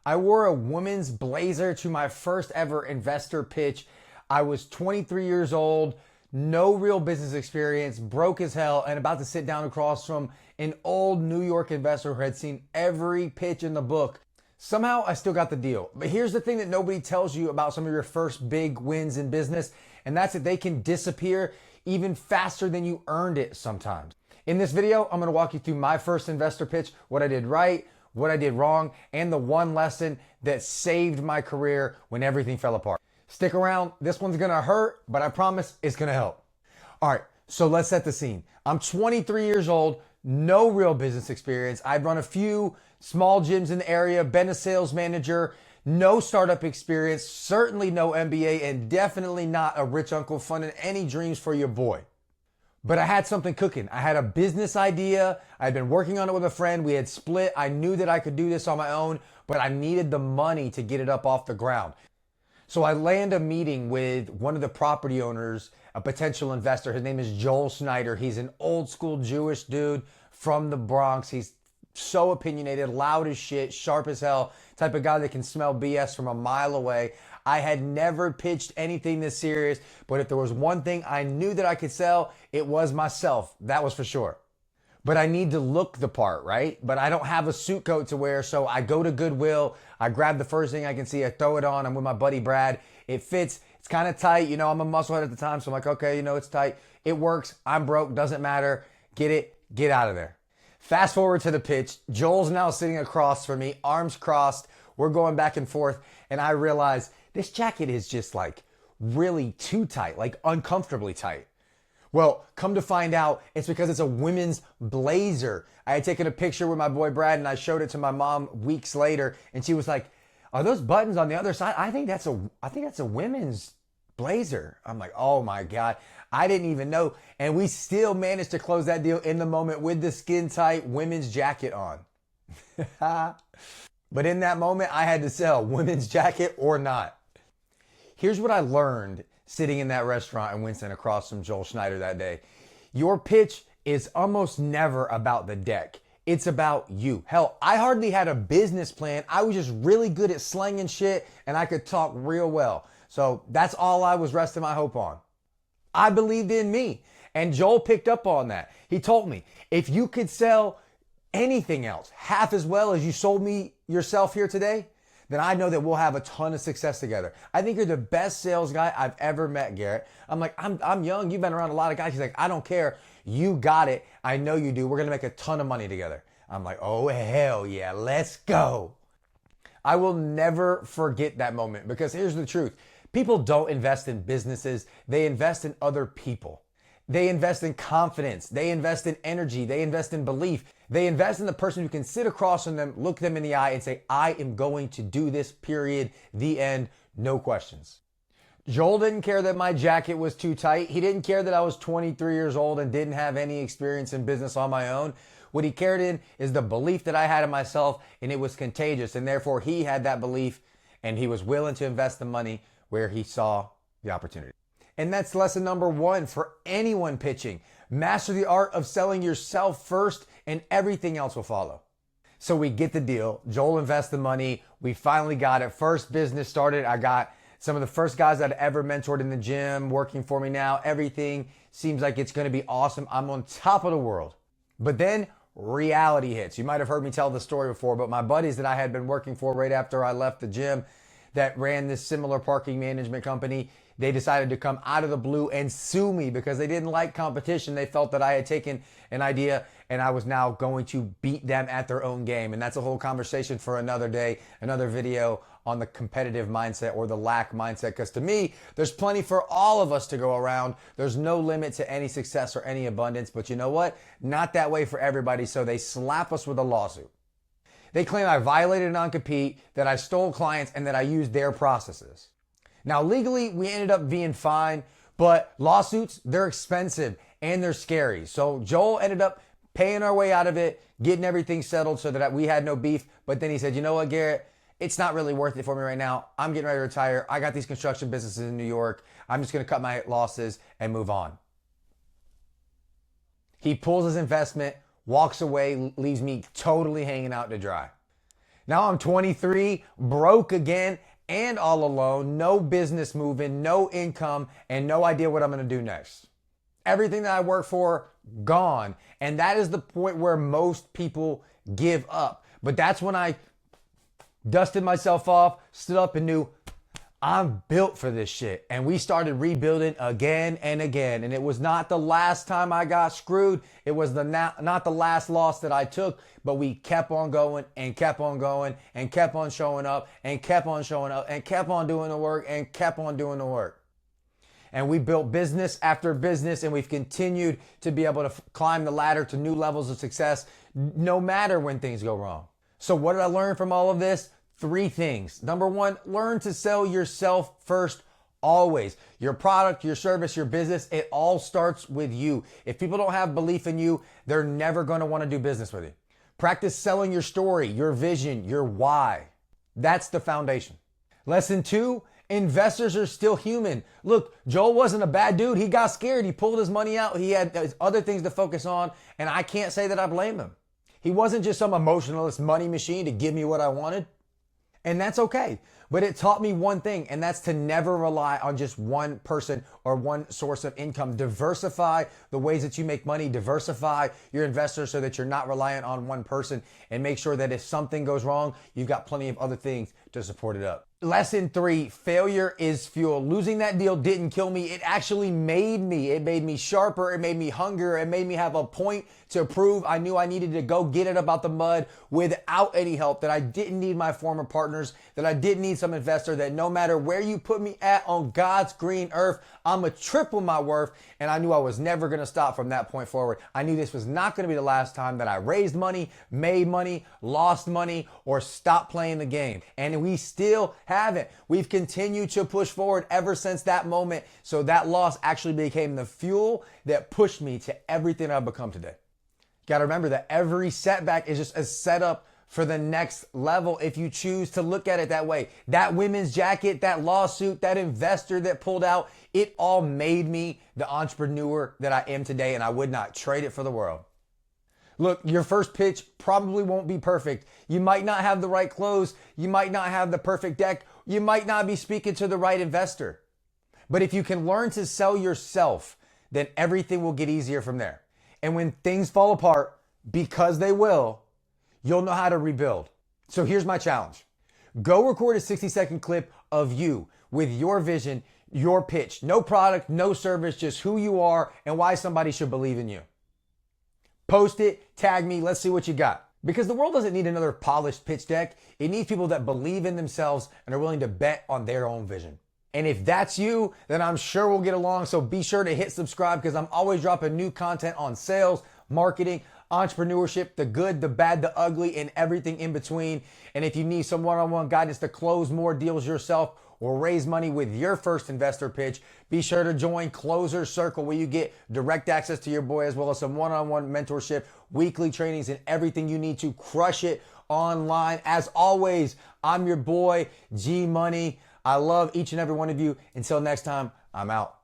I wore a woman's blazer to my first ever investor pitch. I was 23 years old, no real business experience, broke as hell, and about to sit down across from an old New York investor who had seen every pitch in the book. Somehow I still got the deal. But here's the thing that nobody tells you about some of your first big wins in business, and that's that they can disappear even faster than you earned it sometimes. In this video, I'm gonna walk you through my first investor pitch, what I did right, what I did wrong, and the one lesson that saved my career when everything fell apart. Stick around, this one's gonna hurt, but I promise it's gonna help. All right, so let's set the scene. I'm 23 years old, no real business experience. I'd run a few small gyms in the area, been a sales manager, no startup experience, certainly no MBA, and definitely not a rich uncle funding any dreams for your boy. But I had something cooking. I had a business idea. I'd been working on it with a friend. We had split. I knew that I could do this on my own, but I needed the money to get it up off the ground. So I land a meeting with one of the property owners, a potential investor. His name is Joel Snyder. He's an old school Jewish dude from the Bronx. He's so opinionated, loud as shit, sharp as hell, type of guy that can smell BS from a mile away. I had never pitched anything this serious, but if there was one thing I knew that I could sell, it was myself. That was for sure. But I need to look the part, right? But I don't have a suit coat to wear, so I go to Goodwill. I grab the first thing I can see. I throw it on. I'm with my buddy Brad. It fits. It's kind of tight. You know, I'm a musclehead at the time, so I'm like, okay, you know, it's tight. It works. I'm broke. Doesn't matter. Get it. Get out of there. Fast forward to the pitch. Joel's now sitting across from me, arms crossed. We're going back and forth, and I realize this jacket is just like really too tight, like uncomfortably tight. Well, come to find out, it's because it's a women's blazer. I had taken a picture with my boy Brad and I showed it to my mom weeks later, and she was like, "Are those buttons on the other side? I think that's a women's blazer." I'm like, "Oh my God." I didn't even know. And we still managed to close that deal in the moment with the skin tight women's jacket on. But in that moment, I had to sell women's jacket or not. Here's what I learned sitting in that restaurant in Winston across from Joel Schneider that day. Your pitch is almost never about the deck. It's about you. Hell, I hardly had a business plan. I was just really good at slanging shit and I could talk real well. So that's all I was resting my hope on. I believed in me. And Joel picked up on that. He told me, if you could sell anything else half as well as you sold me yourself here today, then I know that we'll have a ton of success together. I think you're the best sales guy I've ever met, Garrett. I'm like, I'm young. You've been around a lot of guys. He's like, I don't care. You got it. I know you do. We're going to make a ton of money together. I'm like, oh, hell yeah. Let's go. I will never forget that moment because here's the truth. People don't invest in businesses. They invest in other people. They invest in confidence. They invest in energy. They invest in belief. They invest in the person who can sit across from them, look them in the eye and say, I am going to do this, period, the end, no questions. Joel didn't care that my jacket was too tight. He didn't care that I was 23 years old and didn't have any experience in business on my own. What he cared in is the belief that I had in myself, and it was contagious. And therefore he had that belief and he was willing to invest the money where he saw the opportunity. And that's lesson number one for anyone pitching. Master the art of selling yourself first and everything else will follow. So we get the deal. Joel invests the money. We finally got it. First business started. I got some of the first guys I'd ever mentored in the gym working for me now. Everything seems like it's going to be awesome. I'm on top of the world. But then reality hits. You might have heard me tell the story before, but my buddies that I had been working for right after I left the gym that ran this similar parking management company, they decided to come out of the blue and sue me because they didn't like competition. They felt that I had taken an idea and I was now going to beat them at their own game. And that's a whole conversation for another day, another video on the competitive mindset or the lack mindset. Because to me, there's plenty for all of us to go around. There's no limit to any success or any abundance. But you know what? Not that way for everybody. So they slap us with a lawsuit. They claim I violated a non-compete, that I stole clients, and that I used their processes. Now, legally, we ended up being fine, but lawsuits, they're expensive and they're scary. So Joel ended up paying our way out of it, getting everything settled so that we had no beef. But then he said, you know what, Garrett, it's not really worth it for me right now. I'm getting ready to retire. I got these construction businesses in New York. I'm just going to cut my losses and move on. He pulls his investment, walks away, leaves me totally hanging out to dry. Now I'm 23, broke again, and all alone, no business moving, no income, and no idea what I'm gonna do next. Everything that I worked for, gone. And that is the point where most people give up. But that's when I dusted myself off, stood up, and knew I'm built for this shit. And we started rebuilding again and again. And it was not the last time I got screwed. It was not the last loss that I took, but we kept on going and kept on going and kept on showing up and kept on showing up and kept on doing the work and kept on doing the work. And we built business after business, and we've continued to be able to climb the ladder to new levels of success, no matter when things go wrong. So what did I learn from all of this? 3 things. Number 1, learn to sell yourself first, always. Your product, your service, your business, it all starts with you. If people don't have belief in you, they're never going to want to do business with you. Practice selling your story, your vision, your why. That's the foundation. Lesson 2, investors are still human. Look, Joel wasn't a bad dude. He got scared. He pulled his money out. He had other things to focus on, and I can't say that I blame him. He wasn't just some emotionalist money machine to give me what I wanted. And that's okay. But it taught me one thing, and that's to never rely on just one person or one source of income. Diversify the ways that you make money. Diversify your investors so that you're not reliant on one person, and make sure that if something goes wrong, you've got plenty of other things to support it up. Lesson 3, failure is fuel. Losing that deal didn't kill me. It actually made me. It made me sharper. It made me hungrier. It made me have a point to prove. I knew I needed to go get it about the mud without any help, that I didn't need my former partners, that I didn't need some investor, that no matter where you put me at on God's green earth, I'm going to triple my worth. And I knew I was never going to stop from that point forward. I knew this was not going to be the last time that I raised money, made money, lost money, or stopped playing the game. And we still haven't. We've continued to push forward ever since that moment. So that loss actually became the fuel that pushed me to everything I've become today. Got to remember that every setback is just a setup for the next level if you choose to look at it that way. That women's jacket, that lawsuit, that investor that pulled out, it all made me the entrepreneur that I am today, and I would not trade it for the world. Look, your first pitch probably won't be perfect. You might not have the right close. You might not have the perfect deck. You might not be speaking to the right investor. But if you can learn to sell yourself, then everything will get easier from there. And when things fall apart, because they will, you'll know how to rebuild. So here's my challenge. Go record a 60-second clip of you with your vision, your pitch. No product, no service, just who you are and why somebody should believe in you. Post it, tag me, let's see what you got. Because the world doesn't need another polished pitch deck. It needs people that believe in themselves and are willing to bet on their own vision. And if that's you, then I'm sure we'll get along. So be sure to hit subscribe, because I'm always dropping new content on sales, marketing, entrepreneurship, the good, the bad, the ugly, and everything in between. And if you need some one-on-one guidance to close more deals yourself or raise money with your first investor pitch, be sure to join Closer Circle, where you get direct access to your boy, as well as some one-on-one mentorship, weekly trainings, and everything you need to crush it online. As always, I'm your boy, G Money. I love each and every one of you. Until next time, I'm out.